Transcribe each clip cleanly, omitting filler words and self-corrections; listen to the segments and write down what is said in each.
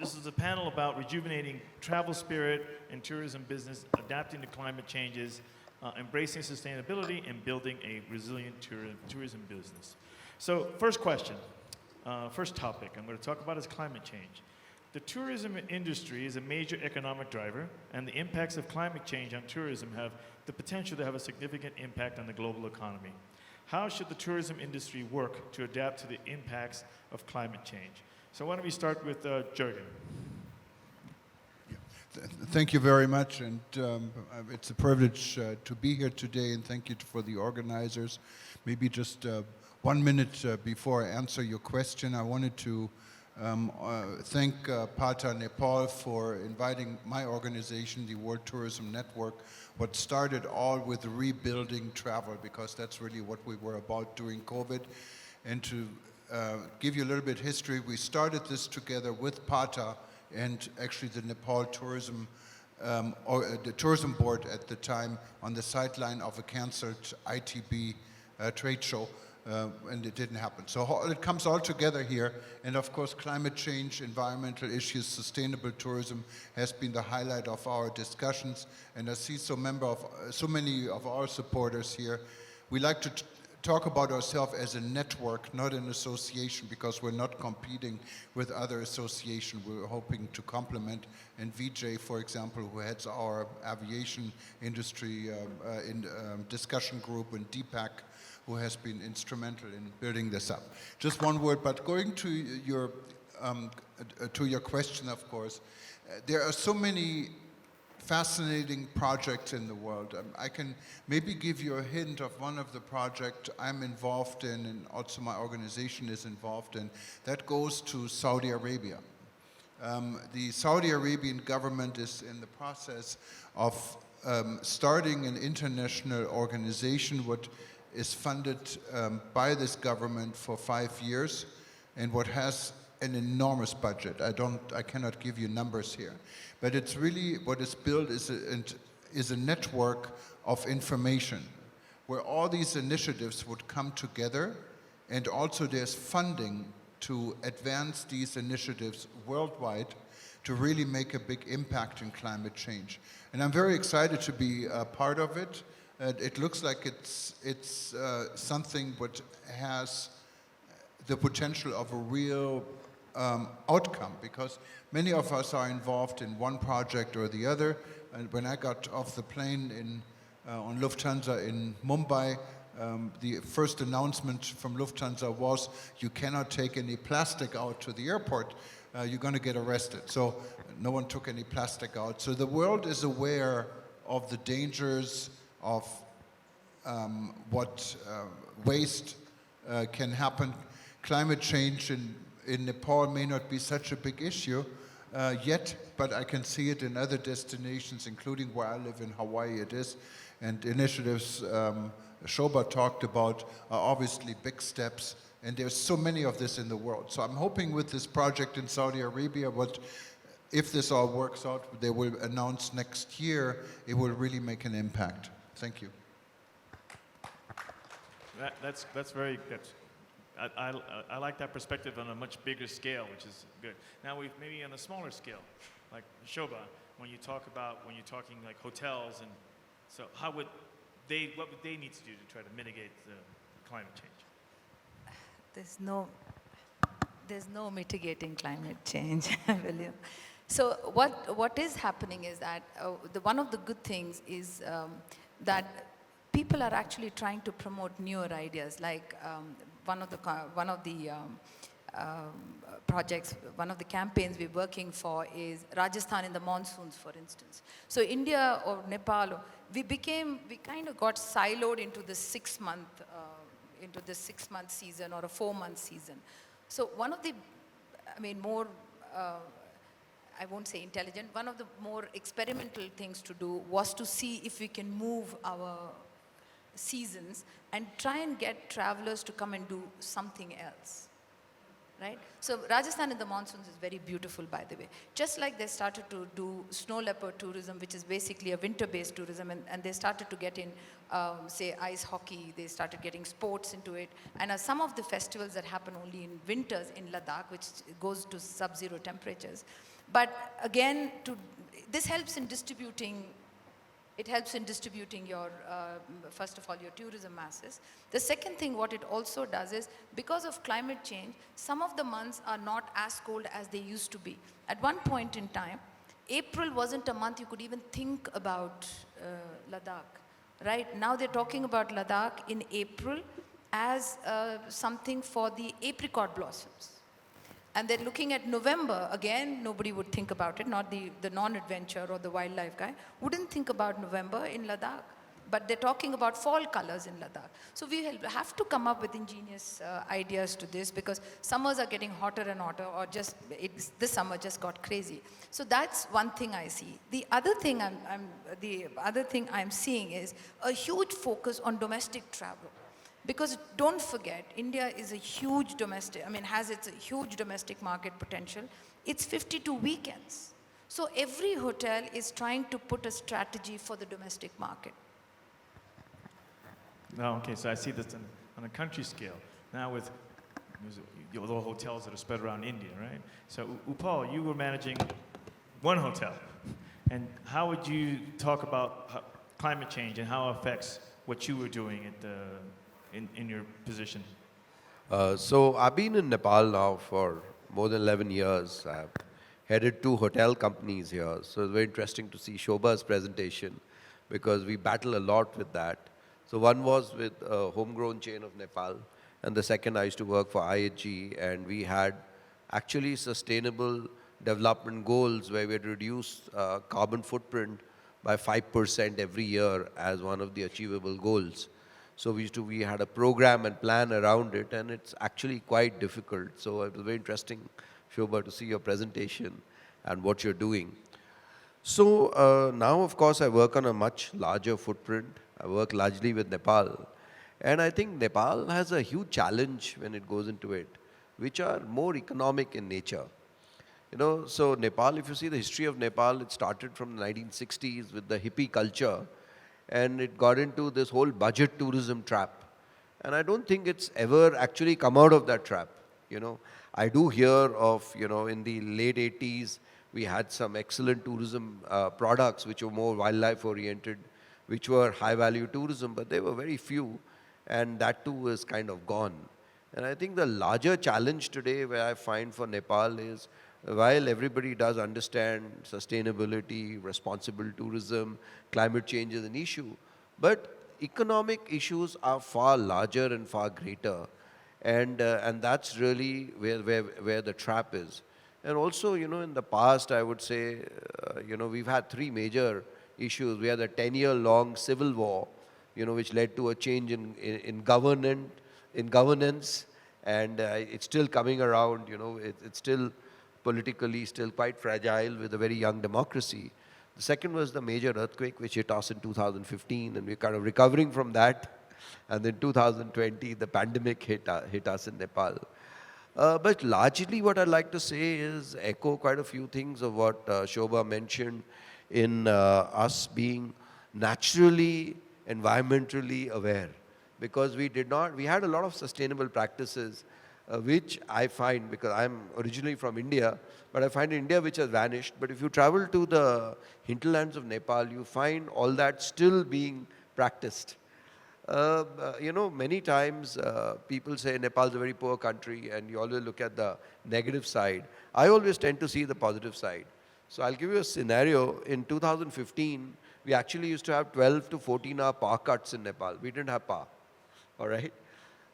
This is a panel about rejuvenating travel spirit and tourism business, adapting to climate changes, embracing sustainability, and building a resilient tourism business. So first question, first topic I'm going to talk about is climate change. The tourism industry is a major economic driver, and the impacts of climate change on tourism have the potential to have a significant impact on the global economy. How should the tourism industry work to adapt to the impacts of climate change? So why don't we start with Jürgen? Thank you very much, and it's a privilege to be here today, and thank you for the organizers. Maybe just 1 minute before I answer your question, I wanted to thank PATA Nepal for inviting my organization, the World Tourism Network, what started all with rebuilding travel, because that's really what we were about during COVID. And to give you a little bit history, we started this together with PATA and actually the Nepal Tourism, or the Tourism Board at the time, on the sideline of a cancelled ITB trade show, and it didn't happen. So it comes all together here, and of course climate change, environmental issues, sustainable tourism has been the highlight of our discussions, and I see so many of our supporters here. We like to talk about ourselves as a network, not an association, because we're not competing with other associations. We're hoping to complement. And Vijay, for example, who heads our aviation industry discussion group, and Deepak, who has been instrumental in building this up. Just one word, but going to your question, of course, there are so many fascinating projects in the world. I can maybe give you a hint of one of the projects I'm involved in, and also my organization is involved in. That goes to Saudi Arabia. The Saudi Arabian government is in the process of starting an international organization, what is funded by this government for 5 years, and what has an enormous budget. I cannot give you numbers here, but it's really what is built is a network of information where all these initiatives would come together, and also there's funding to advance these initiatives worldwide to really make a big impact in climate change. And I'm very excited to be a part of it. It looks like it's something that has the potential of a real outcome, because many of us are involved in one project or the other. And when I got off the plane on Lufthansa in Mumbai, the first announcement from Lufthansa was, you cannot take any plastic out to the airport, you're going to get arrested. So no one took any plastic out. So the world is aware of the dangers of what waste can happen. Climate change in Nepal may not be such a big issue yet, but I can see it in other destinations, including where I live in Hawaii it is. And initiatives Shobha talked about are obviously big steps, and there's so many of this in the world. So I'm hoping with this project in Saudi Arabia, if this all works out, they will announce next year, it will really make an impact. Thank you. That's very good. I like that perspective on a much bigger scale, which is good. Now maybe on a smaller scale, like Shobha, when you're talking like hotels, and so what would they need to do to try to mitigate the climate change? There's no mitigating climate change, William. So what is happening is that one of the good things is that people are actually trying to promote newer ideas. Like one of the projects, one of the campaigns we're working for is Rajasthan in the monsoons, for instance. So India or Nepal, we kind of got siloed into the 6 month season or a 4-month season. So one of the, more, I won't say intelligent, one of the more experimental things to do was to see if we can move our seasons and try and get travelers to come and do something else. right? So Rajasthan in the monsoons is very beautiful, by the way. Just like they started to do snow leopard tourism, which is basically a winter-based tourism, and they started to get in, say, ice hockey, they started getting sports into it. And some of the festivals that happen only in winters in Ladakh, which goes to sub-zero temperatures. But again, this helps in distributing. It helps in distributing your, first of all, your tourism masses. The second thing, what it also does is, because of climate change, some of the months are not as cold as they used to be. At one point in time, April wasn't a month you could even think about Ladakh, right? Now they're talking about Ladakh in April as something for the apricot blossoms. And they're looking at November, again, nobody would think about it, not the non-adventure or the wildlife guy, wouldn't think about November in Ladakh. But they're talking about fall colors in Ladakh. So we have to come up with ingenious ideas to this, because summers are getting hotter and hotter, or just, this summer just got crazy. So that's one thing I see. The other thing I'm seeing is a huge focus on domestic travel. Because don't forget, India is a huge has its huge domestic market potential. It's 52 weekends. So every hotel is trying to put a strategy for the domestic market. No, okay, so I see this on a country scale. Now with the hotels that are spread around India, right? So Upal, you were managing one hotel. And how would you talk about climate change and how it affects what you were doing at in your position? So I've been in Nepal now for more than 11 years. I've headed 2 hotel companies here. So it's very interesting to see Shobha's presentation, because we battle a lot with that. So one was with a homegrown chain of Nepal, and the second I used to work for IHG, and we had actually sustainable development goals where we had reduced carbon footprint by 5% every year as one of the achievable goals. So we had a program and plan around it, and it's actually quite difficult. So it was very interesting, Shobha, to see your presentation and what you're doing. So now, of course, I work on a much larger footprint. I work largely with Nepal. And I think Nepal has a huge challenge when it goes into it, which are more economic in nature. You know, so Nepal, if you see the history of Nepal, it started from the 1960s with the hippie culture. And it got into this whole budget tourism trap. And I don't think it's ever actually come out of that trap. You know, I do hear of, in the late 80s, we had some excellent tourism products which were more wildlife oriented, which were high value tourism, but they were very few. And that too is kind of gone. And I think the larger challenge today where I find for Nepal is, while everybody does understand sustainability, responsible tourism, climate change is an issue, but economic issues are far larger and far greater. And that's really where the trap is. And also, in the past, I would say, we've had 3 major issues. We had a 10-year-long civil war, which led to a change in governance, and it's still coming around. It's still politically still quite fragile with a very young democracy. The second was the major earthquake which hit us in 2015, and we're kind of recovering from that. And then 2020, the pandemic hit us in Nepal. But largely what I'd like to say is echo quite a few things of what Shobha mentioned in us being naturally, environmentally aware. Because we had a lot of sustainable practices which I find, because I'm originally from India, but I find India which has vanished. But if you travel to the hinterlands of Nepal, you find all that still being practiced. Many times people say Nepal is a very poor country, and you always look at the negative side. I always tend to see the positive side. So I'll give you a scenario. In 2015, we actually used to have 12 to 14-hour power cuts in Nepal. We didn't have power, all right?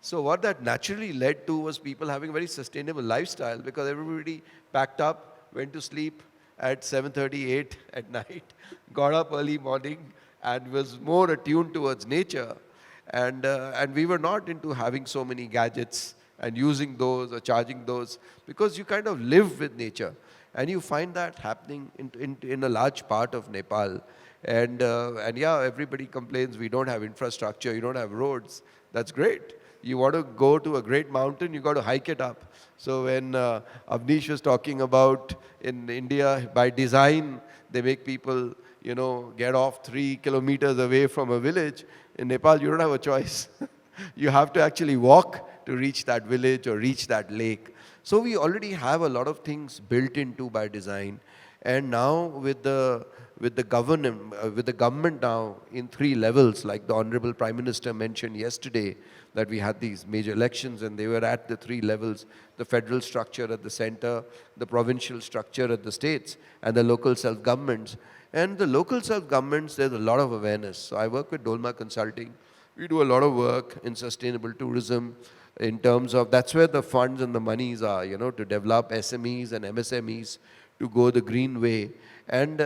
So what that naturally led to was people having a very sustainable lifestyle, because everybody packed up, went to sleep at 7:38 at night, got up early morning, and was more attuned towards nature. And we were not into having so many gadgets and using those or charging those, because you kind of live with nature. And you find that happening in a large part of Nepal. And yeah, everybody complains we don't have infrastructure, you don't have roads. That's great. you want to go to a great mountain, you got to hike it up. So when Avnish was talking about in India, by design, they make people, get off 3 kilometers away from a village. In Nepal, you don't have a choice. You have to actually walk to reach that village or reach that lake. So we already have a lot of things built into by design. And now with the government now in 3 levels, like the Honorable Prime Minister mentioned yesterday, that we had these major elections and they were at the 3 levels, the federal structure at the center, the provincial structure at the states, and the local self-governments. And the local self-governments, there's a lot of awareness. So I work with Dolma Consulting. We do a lot of work in sustainable tourism in terms of, that's where the funds and the monies are, to develop SMEs and MSMEs to go the green way. And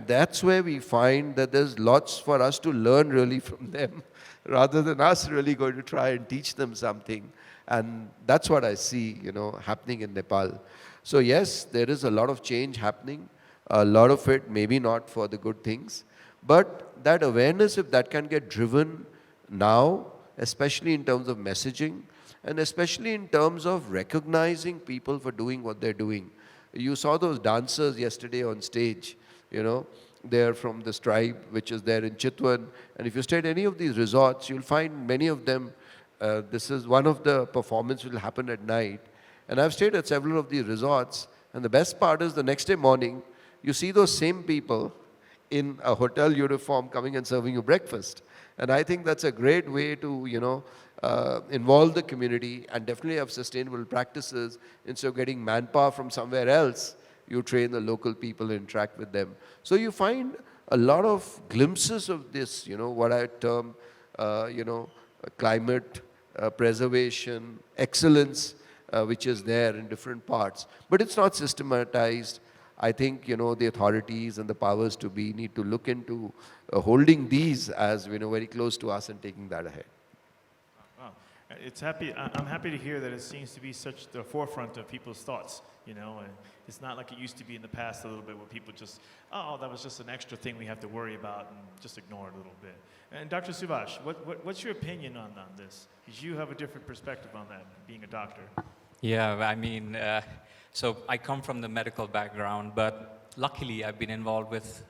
that's where we find that there's lots for us to learn really from them, rather than us really going to try and teach them something. And that's what I see, happening in Nepal. So yes, there is a lot of change happening. A lot of it maybe not for the good things. But that awareness, if that can get driven now, especially in terms of messaging, and especially in terms of recognizing people for doing what they're doing. You saw those dancers yesterday on stage, they're from this tribe which is there in Chitwan. And if you stay at any of these resorts, you'll find many of them, this is one of the performances will happen at night. And I've stayed at several of these resorts, and the best part is the next day morning, you see those same people in a hotel uniform coming and serving you breakfast. And I think that's a great way to, involve the community and definitely have sustainable practices. Instead of getting manpower from somewhere else, you train the local people and interact with them. So you find a lot of glimpses of this, what I term, climate preservation, excellence, which is there in different parts. But it's not systematized. I think, the authorities and the powers to be need to look into holding these as, very close to us and taking that ahead. Wow. I'm happy to hear that it seems to be such the forefront of people's thoughts, and it's not like it used to be in the past a little bit where people just, that was just an extra thing we have to worry about and just ignore it a little bit. And Dr. Subhash, what's your opinion on this? Because you have a different perspective on that, being a doctor. Yeah, I mean, so I come from the medical background, but luckily I've been involved with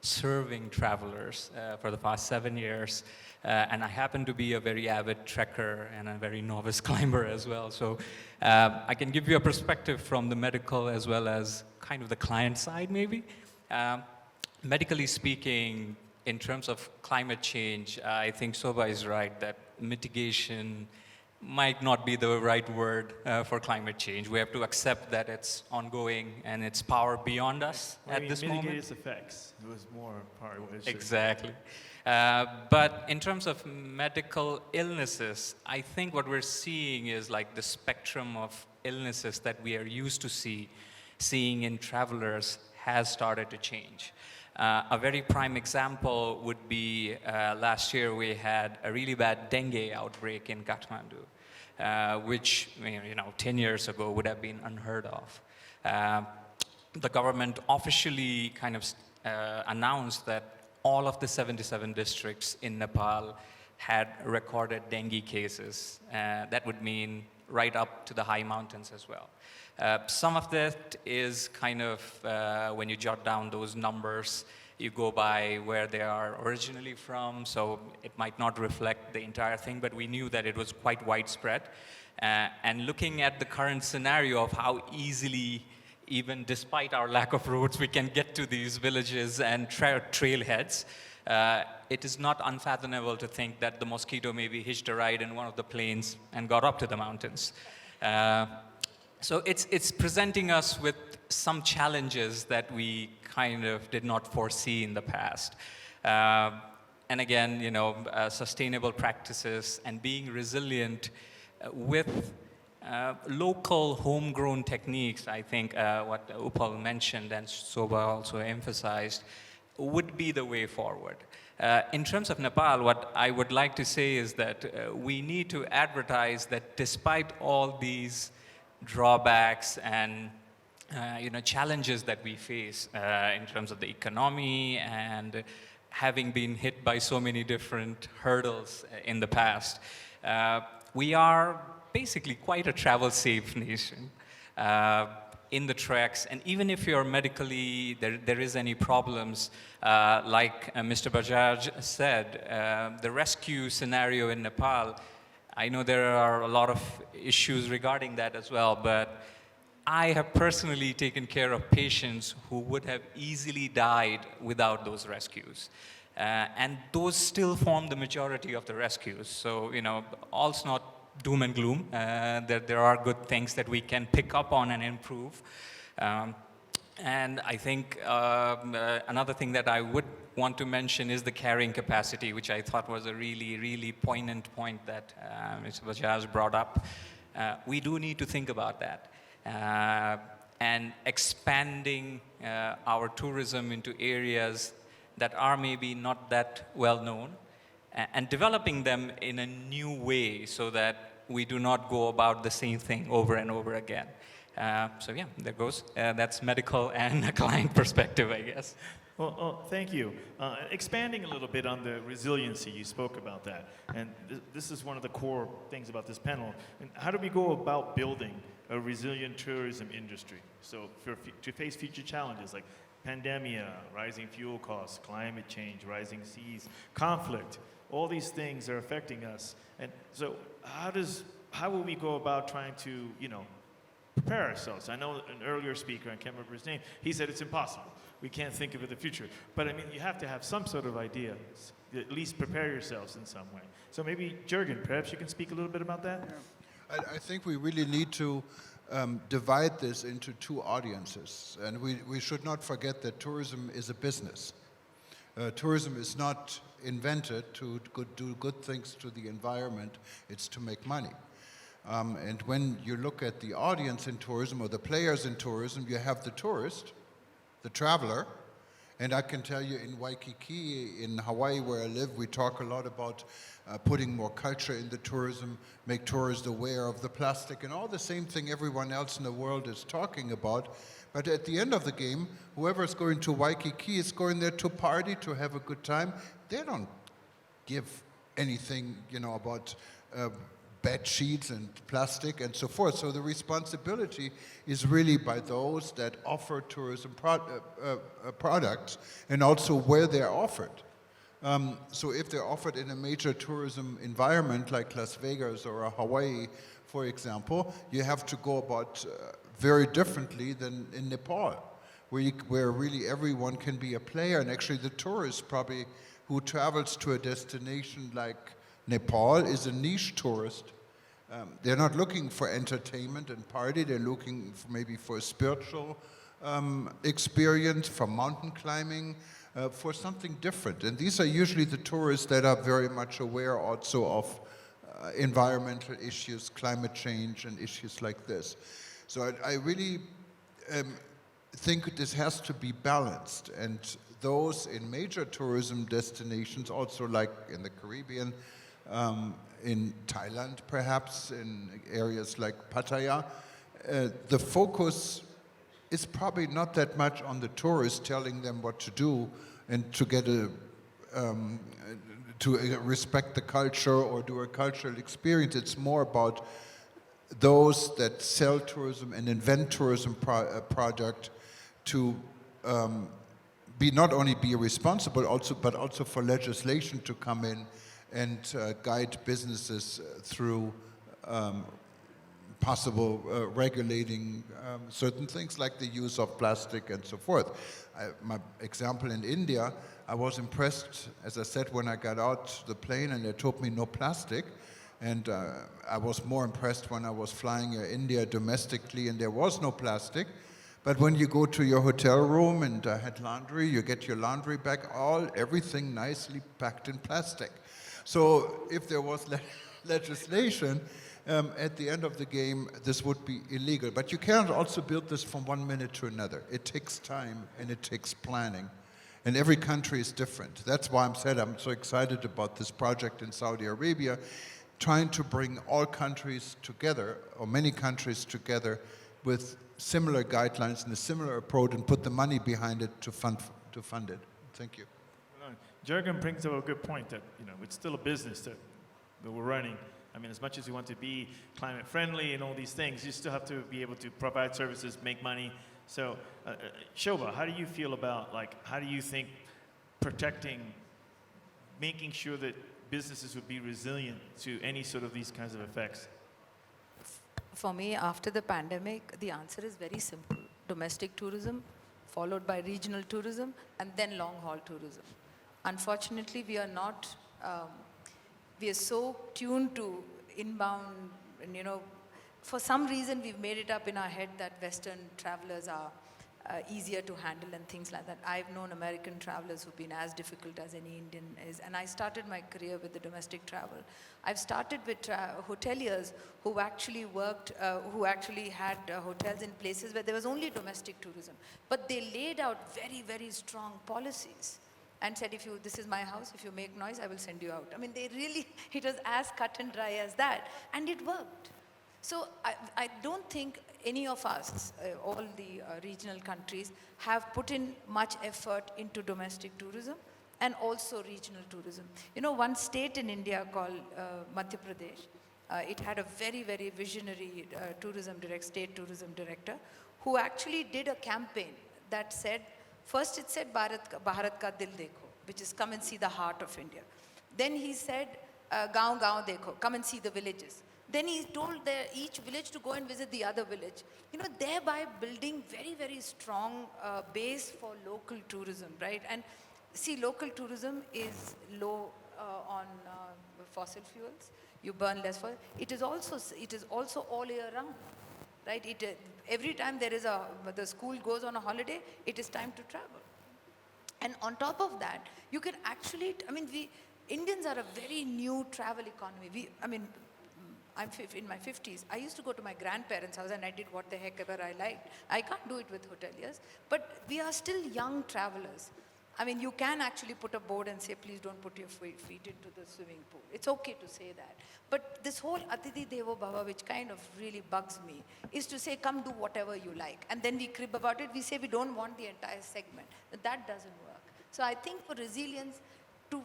serving travelers for the past 7 years. And I happen to be a very avid trekker and a very novice climber as well. So I can give you a perspective from the medical as well as kind of the client side maybe. Medically speaking, in terms of climate change, I think Sobha is right that mitigation might not be the right word for climate change. We have to accept that it's ongoing and it's power beyond us at this moment. Mitigate its effects. It was more part of what it should. Exactly. But in terms of medical illnesses, I think what we're seeing is like the spectrum of illnesses that we are used to seeing in travelers has started to change. A very prime example would be last year we had a really bad dengue outbreak in Kathmandu, which 10 years ago would have been unheard of. The government officially kind of announced that all of the 77 districts in Nepal had recorded dengue cases. That would mean right up to the high mountains as well. Some of that is kind of, when you jot down those numbers, you go by where they are originally from, so it might not reflect the entire thing, but we knew that it was quite widespread. And looking at the current scenario of how easily, even despite our lack of roads, we can get to these villages and trailheads, it is not unfathomable to think that the mosquito maybe hitched a ride in one of the planes and got up to the mountains. So it's presenting us with some challenges that we kind of did not foresee in the past. And again, sustainable practices and being resilient with local homegrown techniques, I think what Upal mentioned and Sobha also emphasized, would be the way forward. In terms of Nepal, what I would like to say is that we need to advertise that despite all these drawbacks and challenges that we face in terms of the economy and having been hit by so many different hurdles in the past, we are basically quite a travel-safe nation. In the treks, and even if you're medically, there is any problems, like Mr. Bajaj said, the rescue scenario in Nepal, I know there are a lot of issues regarding that as well, but I have personally taken care of patients who would have easily died without those rescues. And those still form the majority of the rescues. So, all's not doom and gloom. There are good things that we can pick up on and improve. And I think another thing that I would want to mention is the carrying capacity, which I thought was a really, really poignant point that Mr. Bajaj brought up. We do need to think about that. And expanding our tourism into areas that are maybe not that well known, and developing them in a new way so that we do not go about the same thing over and over again. So yeah, there goes. That's medical and a client perspective, I guess. Well, thank you. Expanding a little bit on the resiliency, you spoke about that. And this is one of the core things about this panel. And how do we go about building a resilient tourism industry? So to face future challenges like pandemia, rising fuel costs, climate change, rising seas, conflict, all these things are affecting us. And so how will we go about trying to, prepare ourselves? I know an earlier speaker, I can't remember his name, he said it's impossible. We can't think of the future. But I mean, you have to have some sort of idea, at least prepare yourselves in some way. So maybe, Jürgen, perhaps you can speak a little bit about that? Yeah. I think we really need to divide this into two audiences. And we should not forget that tourism is a business. Tourism is not invented to do good things to the environment, it's to make money. And when you look at the audience in tourism or the players in tourism, you have the tourist, the traveler, and I can tell you in Waikiki, in Hawaii where I live, we talk a lot about putting more culture in the tourism, make tourists aware of the plastic and all the same thing everyone else in the world is talking about. But at the end of the game, whoever is going to Waikiki is going there to party, to have a good time. They don't give anything, about bed sheets and plastic and so forth. So the responsibility is really by those that offer tourism products and also where they're offered. So if they're offered in a major tourism environment like Las Vegas or Hawaii, for example, you have to go about very differently than in Nepal, where really everyone can be a player. And actually the tourist probably who travels to a destination like Nepal is a niche tourist. They're not looking for entertainment and party. They're looking maybe for a spiritual experience, for mountain climbing, for something different. And these are usually the tourists that are very much aware also of environmental issues, climate change, and issues like this. So I really think this has to be balanced. And those in major tourism destinations, also like in the Caribbean, in Thailand perhaps, in areas like Pattaya, the focus is probably not that much on the tourists telling them what to do and to get to respect the culture or do a cultural experience. It's more about those that sell tourism and invent tourism product to not only be responsible, but also for legislation to come in and guide businesses through possible regulating certain things like the use of plastic and so forth. My example in India, I was impressed, as I said, when I got out the plane and they told me no plastic. And I was more impressed when I was flying Air India domestically and there was no plastic. But when you go to your hotel room and had laundry, you get your laundry bag, everything nicely packed in plastic. So if there was legislation, at the end of the game, this would be illegal. But you cannot also build this from one minute to another. It takes time and it takes planning. And every country is different. That's why I'm so excited about this project in Saudi Arabia, trying to bring all countries together, or many countries together, with similar guidelines and a similar approach and put the money behind it to fund it. Thank you. Jürgen brings up a good point that it's still a business that we're running. I mean, as much as you want to be climate friendly and all these things, you still have to be able to provide services, make money. So, Shobha, how do you feel about, like, how do you think protecting, making sure that businesses would be resilient to any sort of these kinds of effects? For me, after the pandemic, the answer is very simple. Domestic tourism, followed by regional tourism, and then long-haul tourism. Unfortunately, we are not, we are so tuned to inbound, and for some reason we've made it up in our head that Western travelers are easier to handle and things like that. I've known American travelers who've been as difficult as any Indian is, and I started my career with the domestic travel. I've started with hoteliers who actually worked, who actually had hotels in places where there was only domestic tourism, but they laid out very, very strong policies and said, this is my house, if you make noise, I will send you out. I mean, they really, it was as cut and dry as that, and it worked. So I don't think any of us, all the regional countries, have put in much effort into domestic tourism and also regional tourism. One state in India called Madhya Pradesh, it had a very, very visionary state tourism director, who actually did a campaign that said, first it said Bharat ka dil dekho, which is come and see the heart of India. Then he said, gaon gaon dekho, come and see the villages. Then he told each village to go and visit the other village, thereby building very, very strong base for local tourism, right? And see, local tourism is low on fossil fuels. You burn less fossil. It is also all year round, right? Every time the school goes on a holiday, it is time to travel. And on top of that, you can actually, Indians are a very new travel economy. I'm in my 50s. I used to go to my grandparents' house and I did what the heck ever I liked. I can't do it with hoteliers, but we are still young travelers. You can actually put a board and say, please don't put your feet into the swimming pool. It's okay to say that. But this whole Atiti Devo Bhava, which kind of really bugs me, is to say, come do whatever you like. And then we crib about it. We say we don't want the entire segment. But that doesn't work. So I think for resilience, to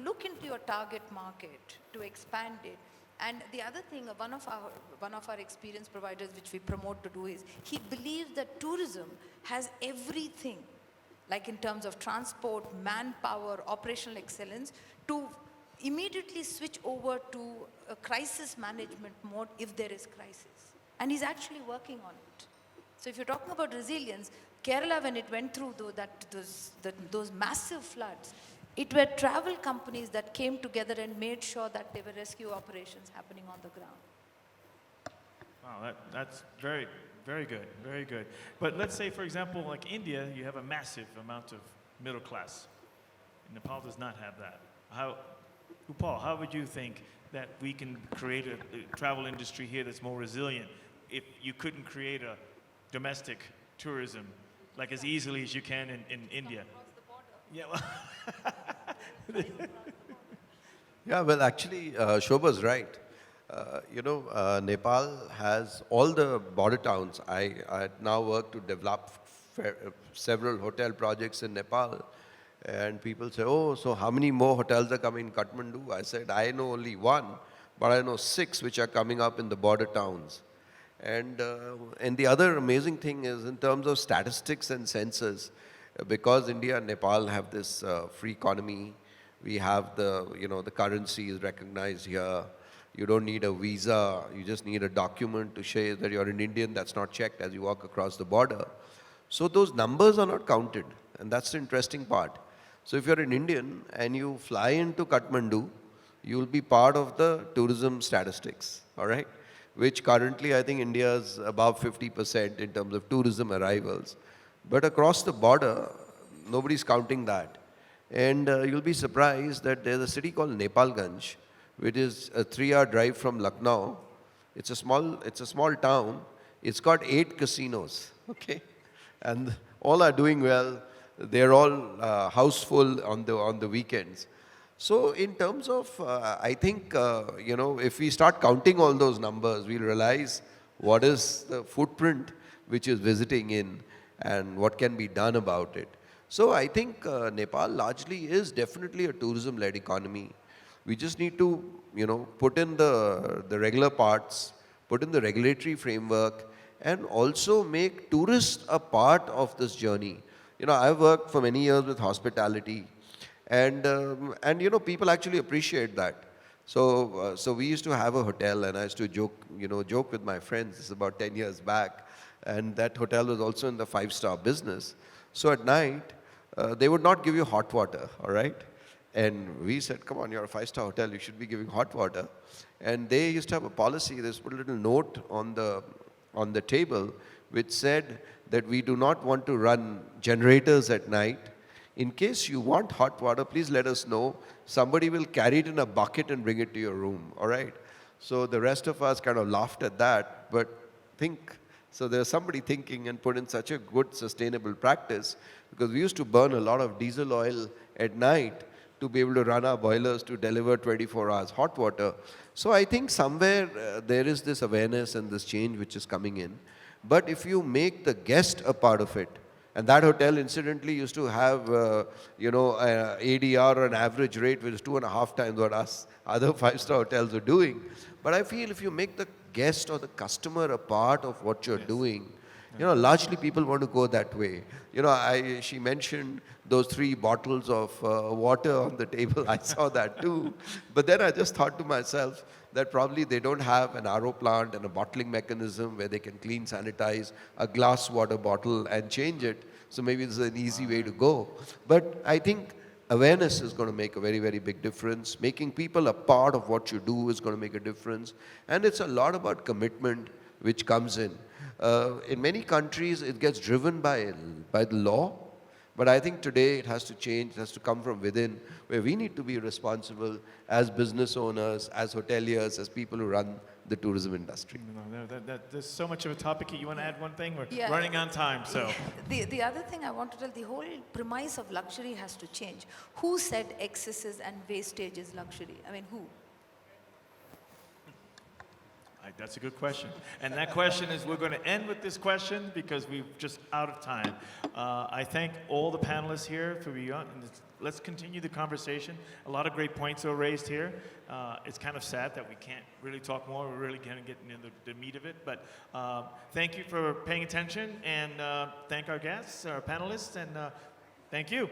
look into your target market, to expand it. And the other thing, one of our experience providers, which we promote to do, is he believes that tourism has everything, like in terms of transport, manpower, operational excellence, to immediately switch over to a crisis management mode if there is crisis. And he's actually working on it. So if you're talking about resilience, Kerala, when it went through those massive floods, it were travel companies that came together and made sure that there were rescue operations happening on the ground. Wow, that's very, very good, very good. But let's say, for example, like India, you have a massive amount of middle class. Nepal does not have that. Upal, how would you think that we can create a travel industry here that's more resilient if you couldn't create a domestic tourism like as easily as you can in India? Yeah, well, Yeah, well, actually, Shobha's right. Nepal has all the border towns. I now work to develop several hotel projects in Nepal. And people say, oh, so how many more hotels are coming in Kathmandu? I said, I know only one, but I know 6 which are coming up in the border towns. And the other amazing thing is in terms of statistics and census, because India and Nepal have this free economy, we have the currency is recognized here. You don't need a visa. You just need a document to show that you're an Indian. That's not checked as you walk across the border. So those numbers are not counted. And that's the interesting part. So if you're an Indian and you fly into Kathmandu, you will be part of the tourism statistics, all right? Which currently I think India is above 50% in terms of tourism arrivals. But across the border, nobody's counting that. And you'll be surprised that there's a city called Nepalganj, which is a 3-hour drive from Lucknow. It's a small town. It's got 8 casinos, okay? And all are doing well. They're all houseful on the weekends. So in terms of, I think, if we start counting all those numbers, we'll realize what is the footprint which is visiting in and what can be done about it. So I think Nepal largely is definitely a tourism-led economy. We just need to, put in the regular parts, put in the regulatory framework, and also make tourists a part of this journey. I've worked for many years with hospitality, and people actually appreciate that. So we used to have a hotel, and I used to joke with my friends. This is about 10 years back, and that hotel was also in the five-star business. So at night, they would not give you hot water, all right? And we said, come on, you're a five-star hotel, you should be giving hot water. And they used to have a policy. They put a little note on the table which said that we do not want to run generators at night. In case you want hot water, please let us know. Somebody will carry it in a bucket and bring it to your room, all right? So the rest of us kind of laughed at that, but so there's somebody thinking and put in such a good sustainable practice, because we used to burn a lot of diesel oil at night to be able to run our boilers to deliver 24 hours hot water. So I think somewhere there is this awareness and this change which is coming in. But if you make the guest a part of it, and that hotel incidentally used to have, ADR or an average rate which is 2.5 times what us other five-star hotels are doing. But I feel if you make the guest or the customer a part of what you're doing, largely people want to go that way. She mentioned those 3 bottles of water on the table. I saw that too. But then I just thought to myself that probably they don't have an RO plant and a bottling mechanism where they can clean, sanitize a glass water bottle and change it. So maybe this is an easy way to go. But I think awareness is going to make a very, very big difference. Making people a part of what you do is going to make a difference. And it's a lot about commitment which comes in. In many countries, it gets driven by the law. But I think today it has to change, it has to come from within, where we need to be responsible as business owners, as hoteliers, as people who run the tourism industry. There's so much of a topic here. You want to add one thing? We're Yeah. running on time, so. The other thing I want to tell, the whole premise of luxury has to change. Who said excesses and wastage is luxury? I mean, who? That's a good question. And that question is, we're going to end with this question because we're just out of time. I thank all the panelists here for being on. Let's continue the conversation. A lot of great points were raised here. It's kind of sad that we can't really talk more. We're really kind of getting into the meat of it. But thank you for paying attention, and thank our guests, our panelists, and thank you.